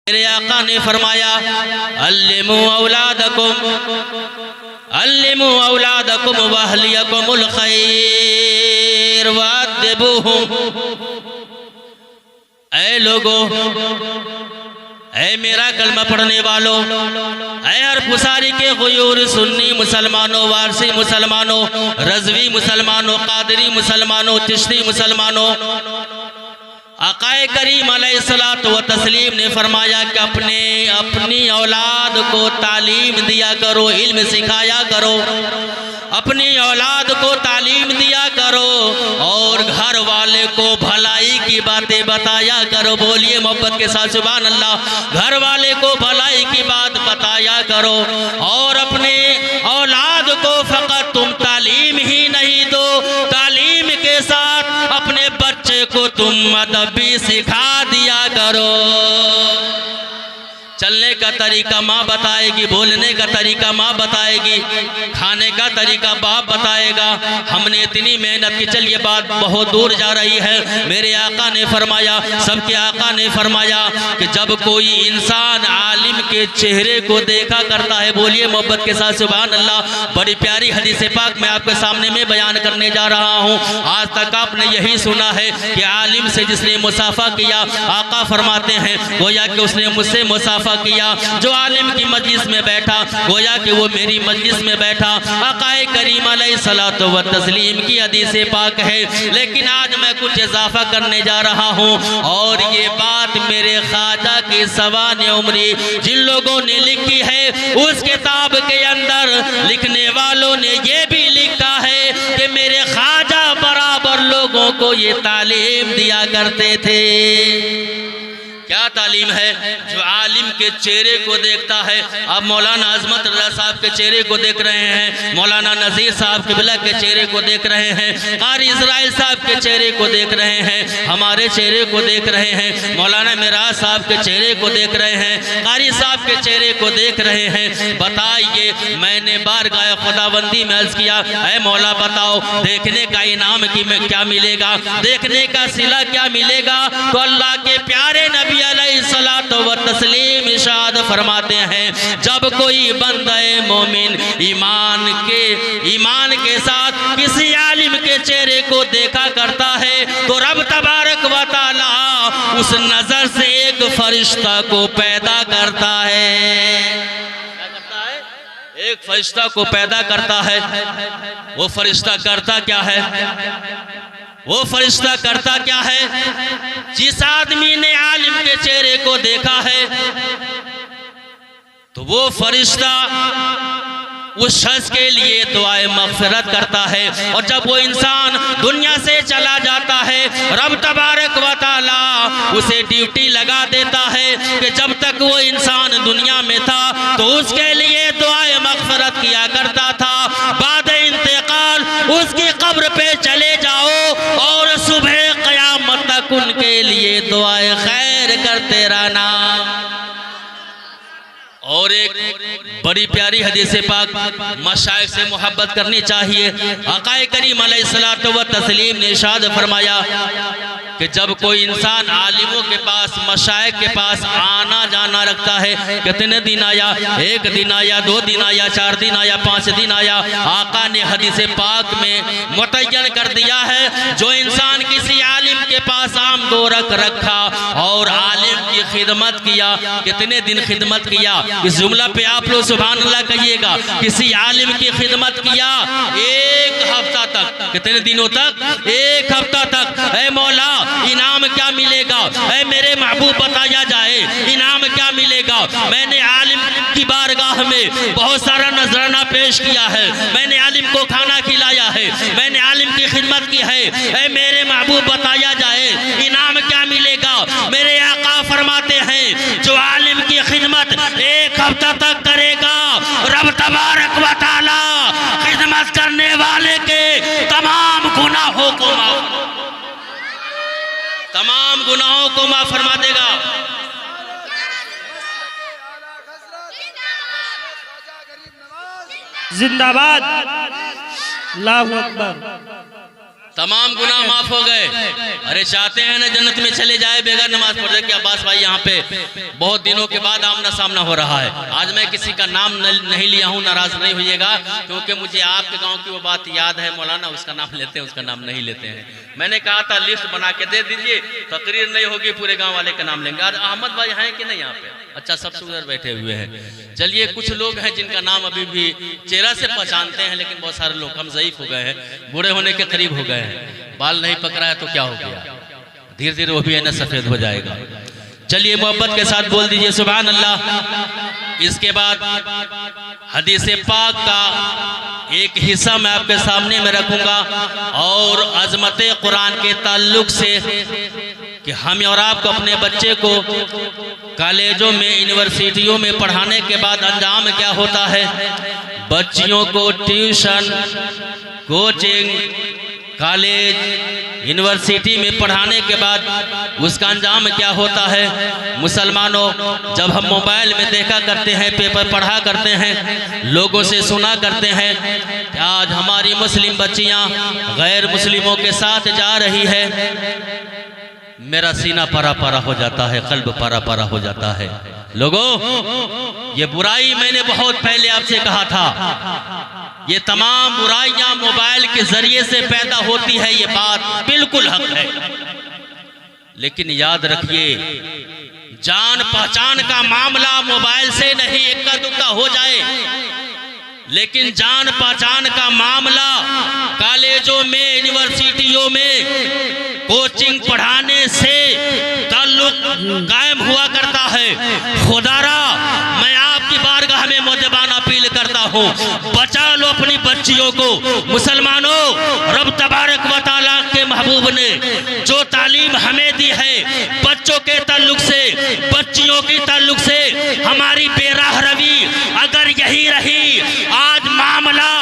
मेरे आका ने फरमाया अल्लिमू औलादकुम वअहलियकुमुल खैर वअद्दिबूहुम। ऐ लोगों, ऐ मेरा कलमा पढ़ने वालों, ऐ हर पुसारी के गुयूर सुन्नी मुसलमानों, वारसी मुसलमानों, रज़वी मुसलमानों, कादरी मुसलमानों, चिश्ती मुसलमानों, आकाए करीम अलैहिस्सलातु व तस्लीम ने फरमाया कि अपनी औलाद को तालीम दिया करो, इल्म सिखाया करो, अपनी औलाद को तालीम दिया करो और घर वाले को भलाई की बातें बताया करो। बोलिए मोहब्बत के साथ सुभान अल्लाह। घर वाले को भलाई की बात बताया करो और अपने औलाद को फकत तुम तालीम ही नहीं दो, तालीम के साथ अपने बच्चे को तुम अदब भी सिखा दिया करो। चलने का तरीका माँ बताएगी, बोलने का तरीका माँ बताएगी, खाने का तरीका बाप बताएगा। हमने इतनी मेहनत की, चलिए बात बहुत दूर जा रही है। मेरे आका ने फरमाया, सबके आका ने फरमाया कि जब कोई इंसान आलिम के चेहरे को देखा करता है, बोलिए मोहब्बत के साथ सुभान अल्लाह। बड़ी प्यारी हदीस पाक मैं आपके सामने में बयान करने जा रहा हूँ। आज तक आपने यही सुना है कि आलिम से जिसने मुसाफा किया, आका फरमाते हैं गोया कि उसने मुझसे मुसाफा किया। जो आलिम की मजलिस में बैठा गोया कि वो मेरी मजलिस में बैठा। आकाए करीम अलैहिस्सलातु व तस्लीम की हदीस पाक है। लेकिन आज मैं कुछ इजाफा करने जा रहा हूँ और ये बात मेरे ख्वाजा की सवाने उम्री जिन लोगों ने लिखी है, उस किताब के अंदर लिखने वालों ने ये भी लिखा है कि मेरे ख्वाजा बराबर लोगों को ये तालीम दिया करते थे। क्या तालीम है? जो आलिम के चेहरे को देखता है। अब मौलाना अजमत रज़ा साहब के चेहरे को देख रहे हैं, मौलाना नज़ीर साहब किबला के चेहरे को देख रहे हैं, कारी इस्राइल साहब के चेहरे को देख रहे हैं, हमारे चेहरे को देख रहे हैं, मौलाना मिराज साहब के चेहरे को देख रहे हैं, कारी साहब के चेहरे को देख रहे हैं। बताइए, मैंने बारगाह खुदाबंदी में अर्ज किया, ऐ मौला बताओ देखने का इनाम की में क्या मिलेगा, देखने का सिला क्या मिलेगा? तो अल्लाह के प्यारे नबी अलैहिस्सलातु व तस्लीम इरशाद फरमाते हैं, जब कोई बंदे मोमिन ईमान के साथ किसी आलिम के चेहरे को देखा करता है तो रब तबारक व तआला उस नजर से एक फरिश्ता को पैदा करता है। एक फरिश्ता को पैदा करता है। वो फरिश्ता करता क्या है? वो फरिश्ता करता क्या है? जिस आदमी ने आलिम के चेहरे को देखा है तो वो फरिश्ता उस शख्स के लिए दुआए मग़फ़िरत करता है। और जब वो इंसान दुनिया से चला जाता है, रब तबारक व तआला उसे ड्यूटी लगा देता है कि जब तक वो इंसान दुनिया में था तो उसके लिए दुआए मग़फ़िरत किया करता था। बाद इंतकाल उसकी कब्र पे चले जाओ और सुबह क़यामत तक उनके लिए दुआए खैर करते रहना। और एक बड़ी प्यारी हदीस पाक, मशाइख से मोहब्बत करनी चाहिए। आकाए करीम अलैहिस्सलातु व तस्लीम ने इरशाद फरमाया कि जब कोई इंसान आलिमों के पास, मशाइख के पास आना जाना रखता है, कितने दिन आया? एक दिन आया, 2 दिन आया, 4 दिन आया, 5 दिन आया। आका ने हदीस पाक में मुतय्यन कर दिया है, जो इंसान किसी आलिम के पास आमदोरक रखा और आलिम की खिदमत किया, कितने दिन खिदमत किया? इस जुमला पे आप लोग सुभान अल्लाह कहिएगा। किसी आलिम की खिदमत किया 1 हफ्ता तक, कितने दिनों तक? 1 हफ्ता तक। ऐ मौला इनाम क्या मिलेगा? ऐ मेरे महबूब बताया जाए इनाम क्या मिलेगा? मैंने आलिम की बारगाह में बहुत सारा नजराना पेश किया है, मैंने आलिम को खाना खिलाया है, मैंने आलिम की खिदमत की है। ऐ मेरे महबूब बताया जाए इनाम क्या मिलेगा? मेरे आका फरमाते हैं, जो आलिम की खिदमत 1 हफ्ता तक करेगा, रब तबारक व तआला खिदमत करने वाले के तमाम गुनाहों को माफ फरमा देगा। जिंदाबाद, अल्लाहू अकबर। तमाम गुनाह माफ हो गए। अरे चाहते हैं ना जन्नत में चले जाए बेगर नमाज पढ़ के। अब्बास भाई यहाँ पे बहुत दिनों के बाद आमना सामना हो रहा है। आज मैं किसी का नाम नहीं लिया हूँ, नाराज नहीं होइएगा, क्योंकि मुझे आपके गांव की वो बात याद है। मौलाना उसका नाम लेते हैं, उसका नाम नहीं लेते हैं। मैंने कहा था लिस्ट बना के दे दीजिए, तकरीर नहीं होगी, पूरे गाँव वाले का नाम लेंगे। आज अहमद भाई हैं कि नहीं यहाँ पे? अच्छा, सब उधर बैठे हुए हैं। चलिए, कुछ लोग हैं जिनका नाम अभी भी चेहरा से पहचानते हैं, लेकिन बहुत सारे लोग हम ज़ईफ हो गए हैं, बूढ़े होने के करीब हो गए हैं। बाल नहीं पकड़ा है तो क्या हो गया, धीरे धीरे वो भी है ना सफेद हो जाएगा। चलिए मोहब्बत के साथ बोल दीजिए सुभान अल्लाह। इसके बाद हदीस पाक का एक हिस्सा मैं आपके सामने में रखूंगा और अजमत कुरान के ताल्लुक से कि हम और आपको अपने बच्चे को कॉलेजों में, यूनिवर्सिटियों में पढ़ाने के बाद अंजाम क्या होता है। बच्चियों को ट्यूशन, कोचिंग, कॉलेज, यूनिवर्सिटी में पढ़ाने के बाद उसका अंजाम क्या होता है। मुसलमानों, जब हम मोबाइल में देखा करते हैं, पेपर पढ़ा करते हैं, लोगों से सुना करते हैं कि आज हमारी मुस्लिम बच्चियां गैर मुस्लिमों के साथ जा रही है, मेरा सीना परा परा हो जाता है, कल्ब परा परा हो जाता है। लोगों, ये बुराई मैंने बहुत पहले आपसे कहा था, ये तमाम बुराइयां मोबाइल के जरिए से पैदा होती है, ये बात बिल्कुल हक है। लेकिन याद रखिए, जान पहचान का मामला मोबाइल से नहीं, इक्का दुक्का हो जाए, लेकिन जान पहचान का मामला कॉलेजों में, यूनिवर्सिटियों में कोचिंग पढ़ाने से ताल्लुक कायम हुआ करता है। खुदारा, मैं आपकी बारगाह में मोहब्बाना अपील करता हूँ, बचा लो अपनी बच्चियों को। मुसलमानों, रब तबारक व तआला के महबूब ने जो तालीम हमें दी है बच्चों के ताल्लुक से, बच्चियों के ताल्लुक से, हमारी बेराह रवी अगर यही रही, आज मामला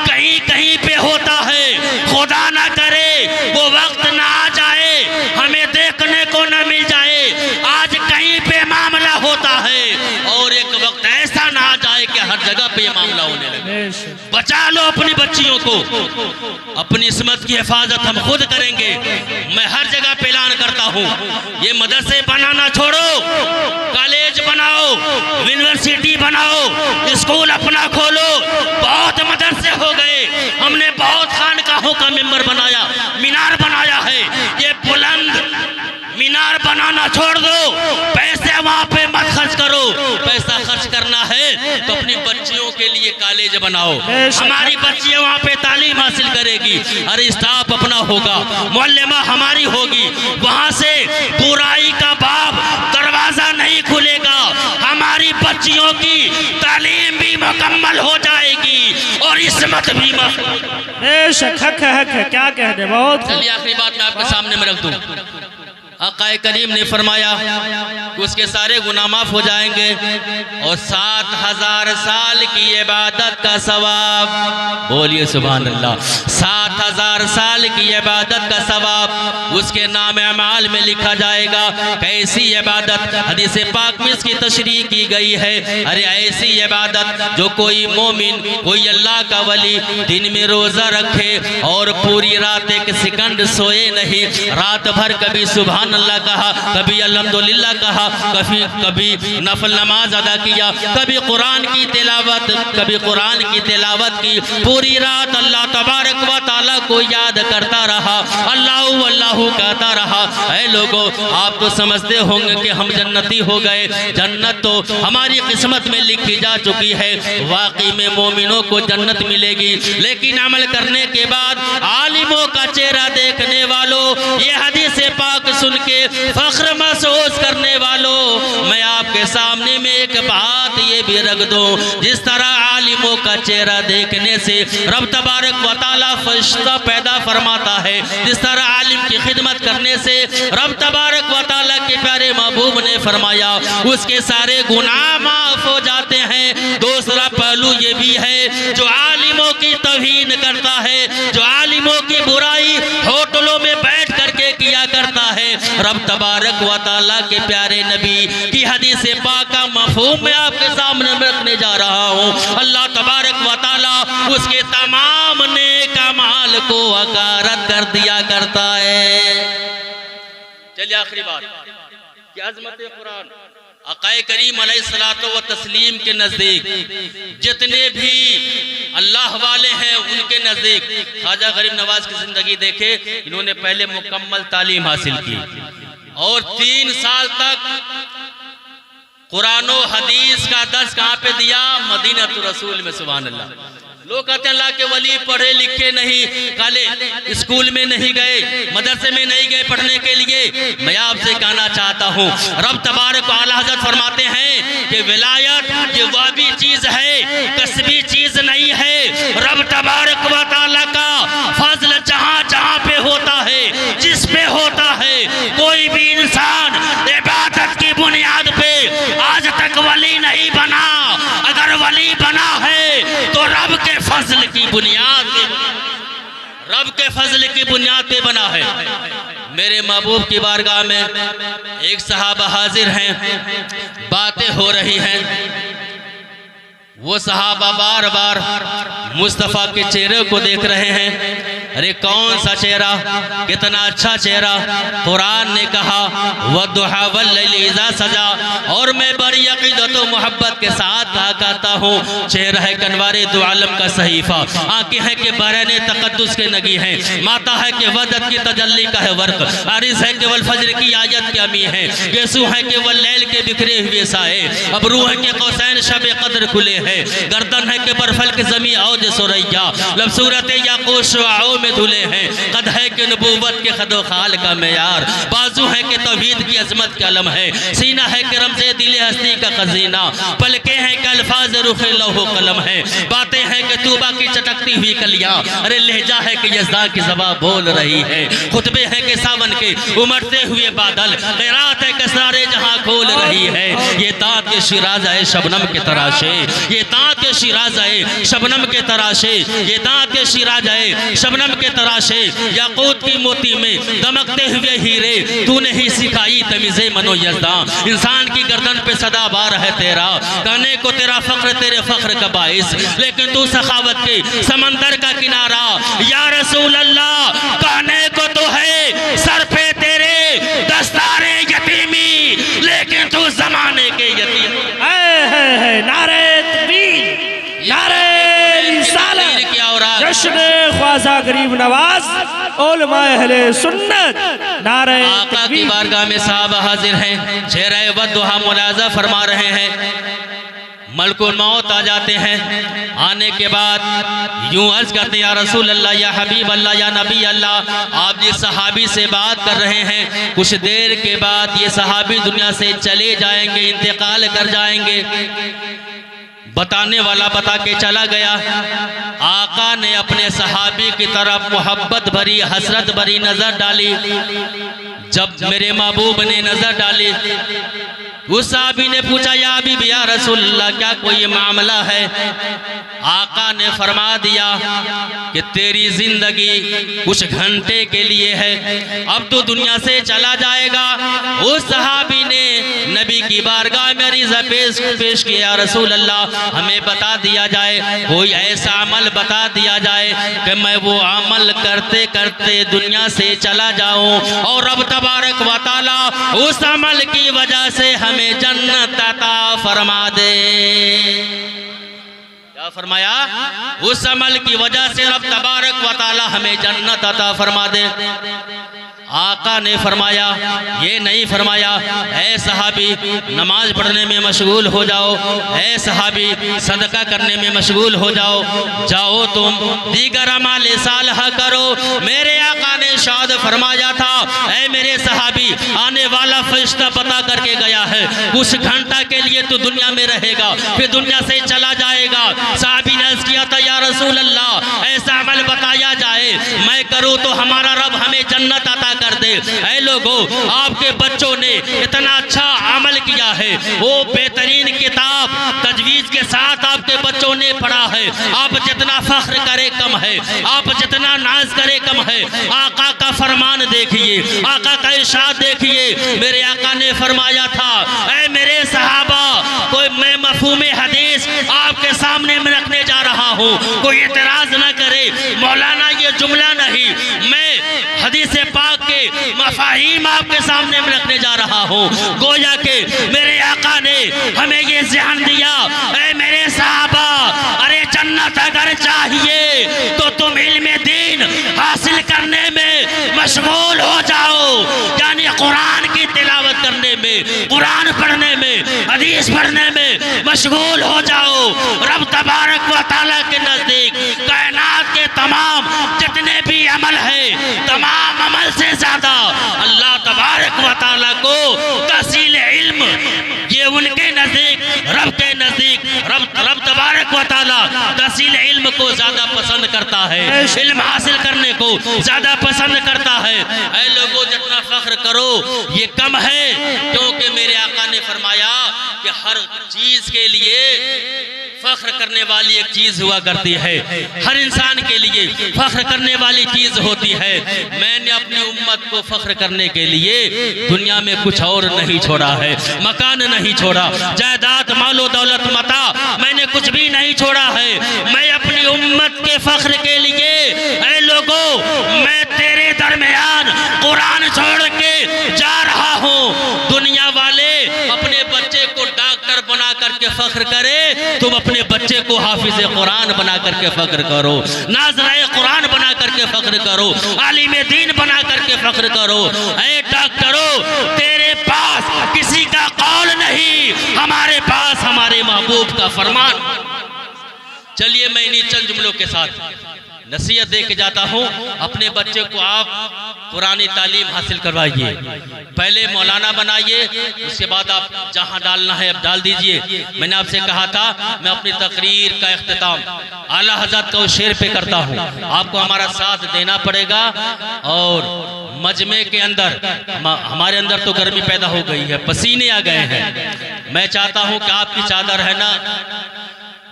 कहीं कहीं पे होता है। खुदा ना करे वो वक्त ना आ जाए, हमें देखने को ना मिल जाए, आज कहीं पे मामला होता है और एक वक्त ऐसा ना आ जाए कि हर जगह पे मामला होने लगे। बचा लो अपनी बच्चियों को, अपनी इस्मत की हिफाजत हम खुद करेंगे। मैं हर जगह पे ऐलान करता हूँ, ये मदरसे बनाना छोड़ो, कॉलेज बनाओ, यूनिवर्सिटी बनाओ, स्कूल अपना खोलो। बहुत मदरसे हो गए, हमने बहुत खानकाहों का मेंबर बनाया, मीनार बनाया है, ये बुलंद मीनार बनाना छोड़ दो, पैसे वहाँ पे मत खर्च करो। पैसा खर्च करना है तो अपनी बच्चियों के लिए कॉलेज बनाओ, हमारी बच्चियाँ वहाँ पे तालीम हासिल करेगी, अरे स्टाफ अपना होगा, मुअल्लिमा हमारी होगी, वहाँ से बुराई का बाब दरवाजा नहीं खुलेगा, हमारी बच्चियों की तालीम भी मुकम्मल हो जाएगी और इस्मत भी हक है। क्या कह दे, बहुत। चलिए आखिरी बात मैं आपके सामने में रख दूं। आक़ाए करीम ने फरमाया कि उसके सारे गुनाह माफ हो जाएंगे और 7000 साल की इबादत का सवाब, बोलिए सुभान अल्लाह, 7000 साल की इबादत का सवाब उसके नाम अमाल में लिखा जाएगा। कैसी इबादत, हदीस पाक में इसकी तशरीह की गई है। अरे ऐसी इबादत जो कोई मोमिन, कोई अल्लाह का वली दिन में रोजा रखे और पूरी रात एक सेकंड सोए नहीं, रात भर कभी सुभान अल्लाह कहा, कभी अल्हम्दुलिल्लाह कहा, कभी नफल नमाज अदा किया, कभी कुरान की तिलावत, कभी कुरान की तिलावत की, पूरी रात अल्लाह तबारक व तआला को याद करता रहा, अल्लाहु अल्लाहु कहता रहा। ऐ लोगों, आप तो समझते होंगे कि हम जन्नती हो गए, जन्नत तो हमारी किस्मत में लिखी जा चुकी है, वाकई में मोमिनों को जन्नत मिलेगी, लेकिन अमल करने के बाद आलिमों का चेहरा देखने वालों, ये हदीस पाक सुन के फख्र महसूस करने वालों, मैं आपके सामने में एक बात ये भी रख दूं, जिस तरह आलिमों का चेहरा देखने से रब तबारक व तआला फरिश्ता पैदा फरमाता है, जिस तरह आलिम की खिदमत करने से रब तबारक व तआला के प्यारे महबूब ने फरमाया उसके सारे गुनाह माफ हो जाते हैं। दूसरा पहलू ये भी है, जो आलिमों की तौहीन करता है, जो आलिमों की बुराई होटलों में बैठ करके किया करता है, रब तबारक व तआला के प्यारे नबी की हदीस पाक का मफहूम मैं आपके सामने रखने जा रहा हूँ। अल्लाह तबारक व तआला उसके तमाम नेक अमाल कमाल को अकारत कर दिया करता है। चलिए आखिरी बात कि अज़मत कुरान अकाए करीम अलैहिस्सलातो व तस्लीम के नज़दीक जितने भी अल्लाह वाले हैं उनके नज़दीक ख्वाजा गरीब नवाज की ज़िंदगी देखे, इन्होंने पहले मुकम्मल तालीम हासिल की और 3 साल तक कुरान और हदीस का दर्स कहाँ पे दिया? मदीनतुर रसूल में। सुभान अल्लाह। लोग कहते हैं अल्लाह के वली पढ़े लिखे नहीं, काले स्कूल में नहीं गए, मदरसे में नहीं गए पढ़ने के लिए। मैं आपसे कहना चाहता हूँ, रब तबारक व आला हज़रत फरमाते हैं कि विलायत ये वह भी चीज़ है, कसबी चीज़ नहीं है। रब तबारक व तआला का फजल जहाँ जहाँ पे होता है, जिस पे होता है, कोई भी इंसान इबादत की बुनियाद पे आज तक वली नहीं बना। अगर वली बना है तो रब के फजल की बुनियाद पे, रब के फजल की बुनियाद पे बना है। मेरे महबूब की बारगाह में एक सहाबा हाजिर हैं, बातें हो रही हैं। वो सहाबा बार बार मुस्तफ़ा के चेहरे को देख रहे हैं। अरे कौन सा चेहरा, कितना अच्छा चेहरा। कुरान ने कहा वद्दुहा वल्लैलि इज़ा सजा, और मैं बड़ी अक़ीदत और मोहब्बत के साथ कहा करता हूँ, चेहरा है कनवारे दो आलम का सहीफ़ा, आँखें हैं कि बहरने तक़द्दुस के नगी हैं, माता है कि वदत की तजल्ली का है वर्क, आरिज़ है कि वल फज्र की आयत की अमी है, गेसू है कि वल लैल के बिखरे हुए साए, अब रूह है कि कौसैन शब कद्र खुले हैं, गर्दन है कि बरफल के ज़मी औज सुरैया, लब सूरत याक़ूत शुआओं में धुले हैं, कद है कि नबूवत के खदो खाल का मेयार, बाजू है कि तौहीद की अजमत का अलम है, सीना है कि रमज़े दिल हस्ती का खजीना, पलके हैं कि अल्फाज रुख़ लौह कलम है, बातें हैं कि तूबा की चटकती हुई कलियाँ, अरे लहजा है कि यज़दा की ज़बां बोल रही है, खुतबे हैं कि सावन के उमड़ते हुए बादल, क़िरात है कि सारे जहाँ खोल रही है। ये दाँत के शिराज़ है शबनम के तराशे, ये दाँत के शिराज़ है शबनम के तराशे, ये दाँत के शिराज़ है शबनम के तराशे, याकूत की मोती में दमकते हुए हीरे, तूने ही सिखाई तमीज़े मनो यज़दा, इंसान की गर्दन पे सदा बार है तेरा, कहने को तेरा फ़ख्र तेरे फ़ख्र का बाइस, लेकिन तू सखावत के समंदर का किनारा, या रसूल अल्लाह कहने को तो है सर पे तेरे दस्तारे यतीमी, लेकिन तू ज़माने के यतीम। नारे तकबीर, नारे रिसालत, जश्न ख्वाजा गरीब नवाज, उलमाए अहले सुन्नत, नारे आका की बारगाह में साहब हाजिर हैं, चेहरे वद्दुहा मुलाजा फरमा रहे हैं। मलकुल मौत आ जाते हैं, आने के बाद यूं अर्ज करते या रसूल अल्लाह, या हबीब अल्लाह, या नबी अल्लाह, आप जिस सहाबी से बात कर रहे हैं, कुछ देर के बाद ये सहाबी दुनिया से चले जाएंगे, इंतकाल कर जाएंगे। बताने वाला बता के चला गया। आका ने अपने सहाबी की तरफ मोहब्बत भरी, हसरत भरी नजर डाली। जब मेरे महबूब ने नजर डाली, उस सहाबी ने पूछा या हबीब या रसूलल्लाह, क्या कोई मामला है? आका ने फरमा दिया कि तेरी जिंदगी कुछ घंटे के लिए है, अब तो दुनिया से चला जाएगा। उस सहाबी ने नबी की बारगाह में अर्ज़ पेश किया, रसूल अल्लाह हमें बता दिया जाए, कोई ऐसा अमल बता दिया जाए कि मैं वो अमल करते करते दुनिया से चला जाऊं और रब तबारक व तआला उस अमल की वजह से हमें जन्नत अता फरमा दे। क्या फरमाया? उस अमल की वजह से रब तबारक व तआला हमें जन्नत अता फरमा दे। आका ने फरमाया, ये नहीं फरमाया ऐ सहाबी नमाज पढ़ने में मशगूल हो जाओ, ऐ सहाबी सदका करने में मशगूल हो जाओ, जाओ तुम दीगर अमाल सालह करो। मेरे आका ने शाद फरमाया था, ऐ मेरे सहाबी आने वाला फरिश्ता पता करके गया है, कुछ घंटा के लिए तो दुनिया में रहेगा, फिर दुनिया से चला जाएगा। सहाबी ने अर्ज़ किया था, या रसूल अल्लाह ऐसा अमल बताया जाए मैं करूँ तो हमारा रब हमें जन्नत अता कर दे। ऐ लोगों, आपके बच्चों ने इतना अच्छा अमल किया है, वो बेहतरीन किताब तजवीज़ के साथ आपके बच्चों ने पढ़ा है, आप जितना फख्र करे कम है, आप जितना नाज करे कम है। आका का फरमान देखिए, आका का इरशाद देखिए। मेरे आका ने फरमाया था, ऐ मेरे सहाबा, कोई मैं मफ़हूम हदीस आपके सामने में रखने जा रहा हूँ, कोई एतराज ना करे। मौलाना ये जुमला नहीं, मैं हदीस पाक के मफाहीम आपके सामने में रखने जा रहा हूँ। गोया के मेरे आका ने हमें ये ज़हन दिया, ऐ मेरे साहबा, अरे जन्नत अगर चाहिए तो तुम इल्म दीन हासिल करने में मशगूल हो जाओ, यानी कुरान की तिलावत करने में, कुरान पढ़ने में, हदीस पढ़ने में मशगूल हो जाओ। रब तबारक व तआला के नजदीक कायनात के तमाम जितने भी अमल है, तमाम अमल से ज्यादा अल्लाह तबारक व तआला को तहसील इल्म, ये उनके नजदीक, रब के नजदीक, रब तबारक व तआला तहसील इल्म को ज्यादा पसंद करता है, इल्म हासिल करने को ज्यादा पसंद करता है। ऐ लोगों, जितना फख्र करो ये कम है, क्योंकि मेरे आका ने फरमाया कि हर चीज के लिए फख्र करने वाली एक चीज हुआ करती है, हर इंसान के लिए फख्र करने वाली चीज होती है। मैंने अपनी उम्मत को फख्र करने के लिए दुनिया में कुछ और नहीं छोड़ा है, मकान नहीं छोड़ा, जायदाद, मालो दौलत, मता, मैंने कुछ भी नहीं छोड़ा है। मैं अपनी उम्मत के फख्र के लिए, ऐ लोगों, मैं तेरे दरमियान कुरान छोड़ के जा रहा हूँ। दुनिया वाले अपने बच्चे को डॉक्टर बना करके फख्र करे, तुम अपने बच्चे को हाफिज कुरान बना करके फख्र करो, नाज़राए कुरान बना करके फख्र करो, आलिम दीन बना करके फख्र करो। ऐ डॉक्टरों, तेरे पास किसी का कौल नहीं, हमारे पास हमारे महबूब का फरमान। चलिए मैं इन्हीं चंद जुमलों के साथ नसीहत दे के जाता हूँ। अपने बच्चे को आप पुरानी तालीम हासिल करवाइए, पहले मौलाना बनाइए, उसके बाद आप जहाँ डालना है अब डाल दीजिए। मैंने आपसे कहा था मैं अपनी तकरीर का इख्तिताम आला हज़रत का शेर पे करता हूँ, आपको हमारा साथ देना पड़ेगा। और मजमे के अंदर हमारे अंदर तो गर्मी पैदा हो गई है, पसीने आ गए हैं। मैं चाहता हूँ कि आपकी चादर है ना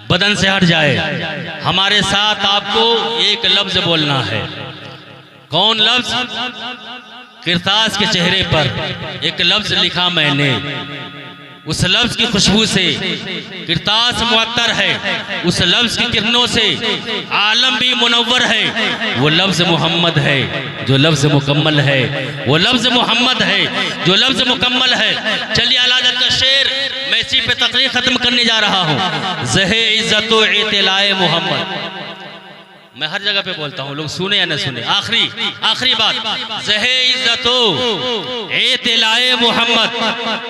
बदन से हट जाए। हमारे साथ आपको एक लफ्ज बोलना है। कौन लफ्ज? किरतास के चेहरे पर एक लफ्ज लिखा मैंने, उस लफ्ज की खुशबू से किरतास मुअत्तर है, उस लफ्ज की किरणों से आलम भी मुनव्वर है। वो लफ्ज मोहम्मद है जो लफ्ज मुकम्मल है, वो लफ्ज मोहम्मद है जो लफ्ज मुकम्मल है। चलिए अलादत का शेर मैं इसी पे तकरीर खत्म करने जा रहा हूँ। ज़हे इज़्ज़तो इत्तिलाए मोहम्मद, मैं हर जगह पे बोलता हूँ, लोग सुने या न सुने। आखिरी बात, ज़हे इज़्ज़तो इत्तिलाए मोहम्मद,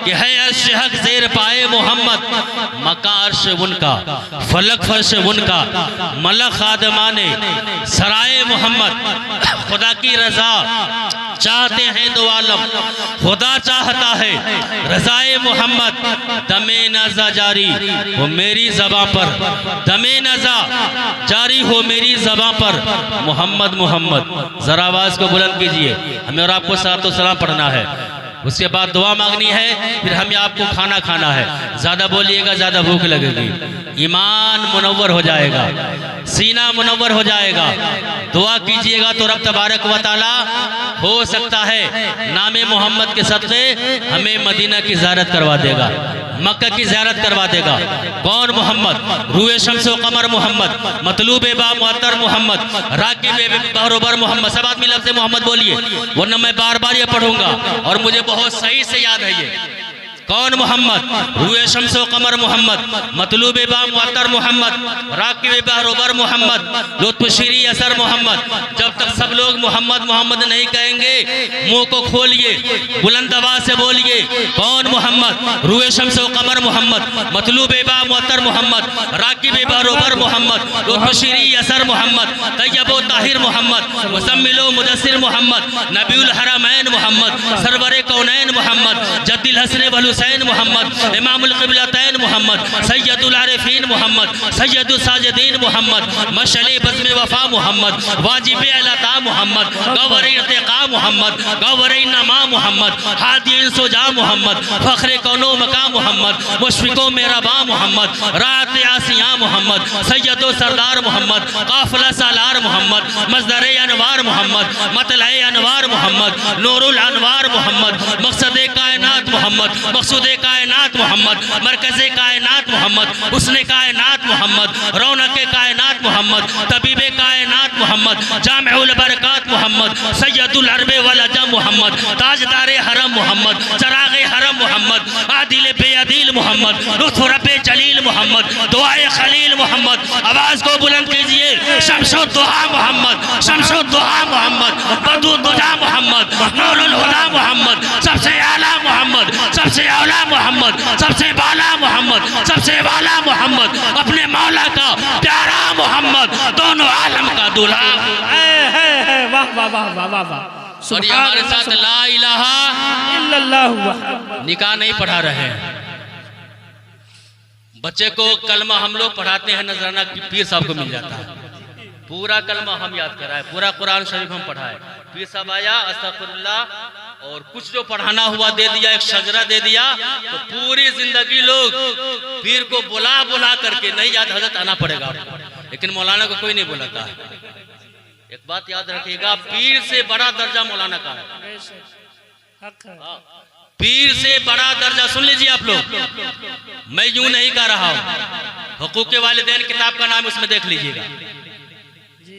कि है अर्श हक ज़ेर पाए मोहम्मद। मका अर्श उनका, फलक फर्श उनका, मलक खादमाने सराय मोहम्मद। खुदा की रजा चाहते हैं दो आलम, खुदा चाहता है रज़ाए मोहम्मद। दमे नज़ा जारी हो मेरी ज़बां पर, दमे नज़ा जारी हो मेरी ज़बां पर, मोहम्मद मोहम्मद। ज़रा आवाज़ को बुलंद कीजिए, हमें और आपको सलातो सलाम पढ़ना है, उसके बाद दुआ मांगनी है, फिर हमें आपको खाना खाना है। ज़्यादा बोलिएगा ज़्यादा भूख लगेगी। ईमान मुनव्वर हो जाएगा, सीना मुनव्वर हो जाएगा। दुआ कीजिएगा तो रब तबारक व तआला हो सकता है नामे मोहम्मद के सदक़े हमें मदीना की ज़ियारत करवा देगा, मक्का की ज़ियारत करवा देगा। कौन? मोहम्मद, रूए शम्सो कमर मोहम्मद, मतलूब बा मुअत्तर मोहम्मद, राकिब बहरोबर मोहम्मद। सब आदमी लफ्ज़ मोहम्मद बोलिए, वरना मैं बार बार ये पढ़ूंगा और मुझे बहुत सही से याद है ये। कौन? मोहम्मद, रूए शम्सो कमर मोहम्मद, मतलूब बा मुअत्तर मोहम्मद, राकिब बहरोबर मोहम्मद, लुत्फ़शीरी असर मोहम्मद। जब तक सब लोग मोहम्मद मोहम्मद नहीं कहेंगे, मुंह को खोलिए, बुलंद आवाज से बोलिए। कौन? मोहम्मद, रूए शम्सो कमर मोहम्मद, मतलूब बा मुअत्तर मोहम्मद, राकिब बहरोबर मोहम्मद, लुत्फ़शीरी असर मोहम्मद, तैयबो ताहिर मोहम्मद, मुज़म्मिलो मुदस्सिर मोहम्मद, नबीउल हरमैन मोहम्मद, सरवरे कौनैन मोहम्मद, जद्दिल हसन वल हुसैन मोहम्मद, इमामुल क़िबलतैन मोहम्मद, सैयदुल आरिफीन मोहम्मद, सैयदुस साजिदीन मोहम्मद, मशअले बज़्म वफ़ा मोहम्मद, वाजिबे अलता मोहम्मद, गौहरे इर्तिक़ा मोहम्मद, गौहरे नमा मोहम्मद, हादी इंसुजा मोहम्मद, फ़ख्रे कौनो मका मोहम्मद, मुशफ़िक़ो मेहरबा मोहम्मद, रात आसिया मोहम्मद, सैयदो सरदार मोहम्मद, काफ़िला सालार मोहम्मद, मज़दरे अनवार मोहम्मद, मतलए अनवार मोहम्मद, नूरुल अनवार मोहम्मद, मक़सदे कायनात मोहम्मद, मकसूद कायनात मोहम्मद, मरकज़ कायनात मोहम्मद, हुस्न कायनात मोहम्मद, रौनक कायनात मोहम्मद, तबीब कायनात मोहम्मद, जामिउल बरकात मोहम्मद, सैयदुल अरब वल अजम मोहम्मद, ताजदार हरम मोहम्मद, चराग़ हरम मोहम्मद, आदिल बेअदील मोहम्मद, लुत्फ़ रब्बे जलील मोहम्मद, दुआए खलील मोहम्मद। आवाज़ को बुलंद कीजिए, शम्सुद्दुहा मोहम्मद, शम्सुद्दुहा मोहम्मद, बदरुद्दुजा मोहम्मद, नूरुल हुदा मोहम्मद, सबसे आला मोहम्मद, सबसे औला मोहम्मद, सबसे बाला मोहम्मद, सबसे वाला मोहम्मद, अपने मौला का प्यारा मोहम्मद, दोनों आलम का दूल्हा। वाह वाह वाह वाह वाह वाह। और ये हमारे साथ ला इलाहा इल्लल्लाह निकाह नहीं पढ़ा रहे हैं। बच्चे को कलमा हम लोग पढ़ाते हैं, नजराना पीर साहब को मिल जाता है। पूरा कलमा हम याद कराए, पूरा कुरान शरीफ हम पढ़ाए। पीर साहब आया अस्तगफिरुल्लाह और कुछ जो पढ़ाना हुआ दे दिया, एक शजरा दे दिया, तो पूरी जिंदगी लोग पीर को बुला बुला करके नहीं याद हजरत आना पड़ेगा आपको, लेकिन मौलाना को कोई नहीं बुलाता है। एक बात याद रखिएगा, पीर से बड़ा दर्जा मौलाना का है। पीर से बड़ा दर्जा, सुन लीजिए आप लोग, मैं यूं नहीं कह रहा हूं, हुकूक वालिदैन किताब का नाम उसमें देख लीजिएगा।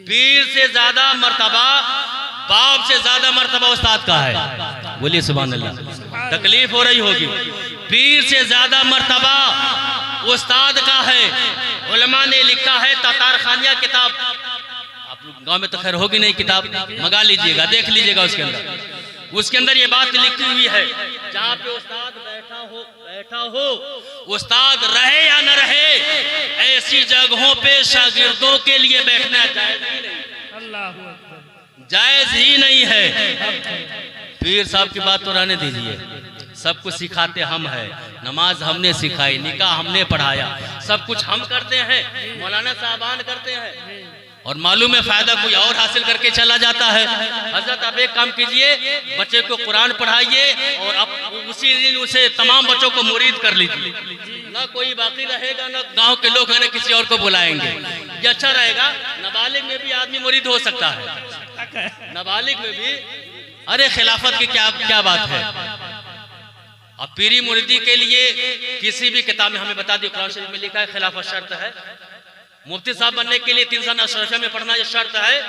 पीर से ज्यादा मर्तबा, बाप से ज्यादा मर्तबा उस्ताद का है। बोलिए सुभान अल्लाह। तकलीफ हो रही होगी, पीर से ज्यादा मर्तबा उस्ताद का है। उलमा ने लिखा है, तातार खानिया किताब, आप गांव में तो खैर होगी नहीं, किताब मंगा लीजिएगा, देख लीजिएगा। उसके अंदर ये बात लिखी हुई है, जहाँ पे उस्ताद बैठा हो, उस्ताद रहे या न रहे, ऐसी जगहों पे शागिर्दों के लिए बैठना जायज ही नहीं है। पीर साहब की बात तो रहने दीजिए, सब कुछ सिखाते हम हैं, नमाज हमने सिखाई, निकाह हमने पढ़ाया, सब कुछ हम करते हैं, मौलाना साहबान करते हैं, और मालूम है फायदा कोई और हासिल करके चला जाता है। हजरत आप एक काम कीजिए, बच्चे को कुरान पढ़ाइए और अब उसी दिन उसे तमाम बच्चों को मुरीद कर लीजिए। ना कोई बाकी रहेगा, ना गांव के लोग हैं, ना किसी और को बुलाएंगे। ये अच्छा रहेगा। नाबालिग में भी आदमी मुरीद हो सकता है, नाबालिग में भी। अरे खिलाफत की क्या बात है। अब पीरी मुरीदी के लिए किसी भी किताब में हमें बता दी, कुरान शरीफ में लिखा है खिलाफत शर्त है। मुफ्ती साहब बनने के लिए 3 साल अशरफिया में पढ़ना ये शर्त है।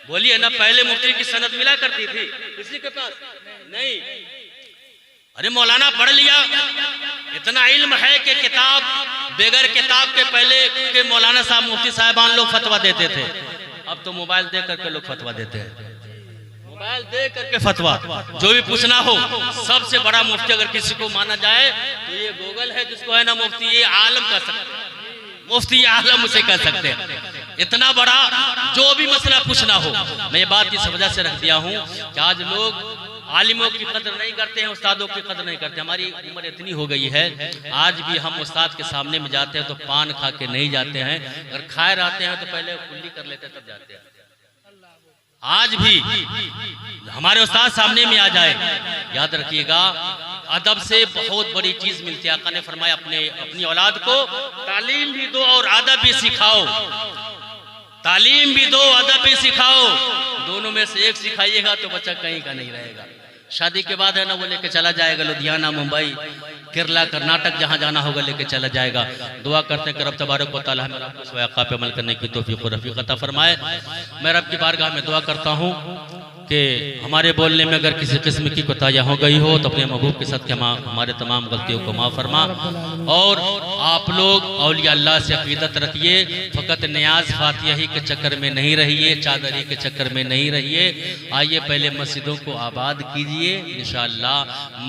बोलिए ना, पहले मुफ्ती की सनद मिला करती थी किसी के पास नहीं। अरे मौलाना पढ़ लिया, इतना इल्म है कि किताब, बगैर किताब के पहले के मौलाना साहब मुफ्ती साहबान लोग फतवा देते थे। अब तो मोबाइल दे करके लोग फतवा देते हैं, मोबाइल दे करके फतवा। जो भी पूछना हो, सबसे बड़ा मुफ्ती अगर किसी को माना जाए तो ये गूगल है, जिसको है ना मुफ्ती ये आलम कर सकते हैं, मुफ्ती आलम उसे कह सकते हैं। इतना बड़ा जो भी मसला पूछना हो। मैं ये बात इस वजह से रख दिया हूँ कि आज लोग आलिमों की कदर नहीं करते हैं, उस्तादों की कदर नहीं करते। हमारी उम्र इतनी हो गई है, आज भी हम उस्ताद के सामने में जाते हैं तो पान खा के नहीं जाते हैं, अगर खाए रहते हैं तो पहले कुल्ली कर लेते हैं तब जाते हैं। आज भी हमारे उस्ताद सामने में आ जाए, याद रखिएगा, अदब से बहुत बड़ी चीज मिलती है। आका ने फरमाया अपनी औलाद को तालीम भी दो और अदब भी सिखाओ। तालीम भी दो, अदब भी सिखाओ। दोनों में से एक सिखाइएगा तो बच्चा कहीं का नहीं रहेगा। शादी के बाद है ना, वो लेके चला जाएगा लुधियाना, मुंबई, केरला, कर्नाटक, जहाँ जाना होगा लेके चला जाएगा। दुआ करते हैं कि रब तबारक व तआला हमें आपको सवाक़ा पे अमल करने की तौफीक और रफ़ीक अता फरमाए। मैं रब की बारगाह में दुआ करता हूँ कि हमारे बोलने में अगर किसी किस्म की कोताहियाँ हो गई हो तो अपने महबूब के साथ के हमारे तमाम गलतियों को माफ़ फरमा। और आप लोग औलिया अल्लाह से अक़ीदत रखिए, फ़कत नियाज़ फातिहा ही के चक्कर में नहीं रहिए, चादरी के चक्कर में नहीं रहिए। आइए पहले मस्जिदों को आबाद कीजिए, इंशाअल्लाह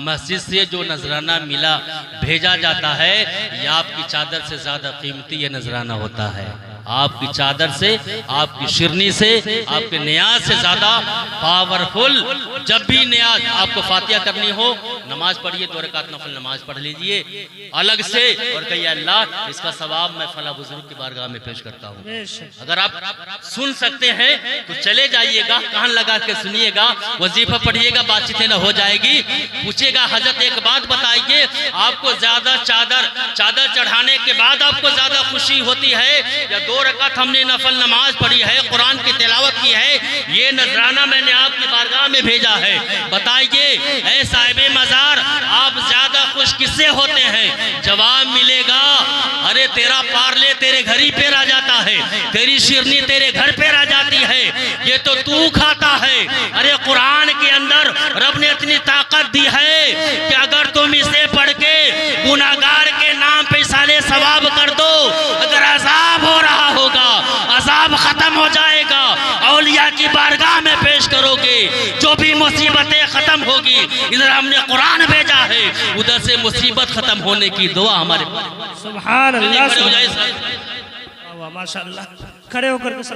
मस्जिद से जो नजराना मिला भेजा जाता है, ये आपकी चादर से ज़्यादा कीमती ये नजराना होता है। आपकी चादर से, आपकी शिरनी से, आपके नियाज से ज्यादा पावरफुल। जब भी नियाज आपको फातिहा करनी हो, नमाज पढ़िए, 2 रकात नफल नमाज पढ़ लीजिए अलग से और कहिए अल्लाह इसका सवाब मैं फला बुजुर्ग की बारगाह में पेश करता हूँ। अगर आप सुन सकते हैं तो चले जाइएगा, कान लगा के सुनिएगा, वजीफा पढ़िएगा, बातचीतें न हो जाएगी। पूछेगा हजरत एक बात बताइए, आपको ज्यादा चादर चढ़ाने के बाद आपको ज्यादा खुशी होती है या 2 रकात हमने नफल नमाज पढ़ी है, कुरान की तिलावत की है, ये नजराना मैंने आपकी बारगाह में भेजा है, बताइए ऐ साहिब मज़ार आप ज्यादा कुछ किस्से होते हैं, जवाब मिलेगा अरे तेरा पार्ले तेरे घर ही पे आ जाता है, तेरी शिरनी तेरे घर पे आ जाती है, ये तो तू खाता है। अरे कुरान के अंदर रब ने इतनी ताकत दी है कि अगर तुम इसे पढ़ के गुनाहगार के नाम पे साले सवाब कर दो, अगर अजाब हो रहा होगा अजाब खत्म हो जाएगा, औलिया की बारगाह में पेश करोगे जो भी मुसीबतें खत्म होगी। इधर हमने कुरान भेजा है, उधर से मुसीबत खत्म होने की दुआ हमारे सुभान अल्लाह, खड़े हो जाए। माशाअल्लाह, खड़े होकर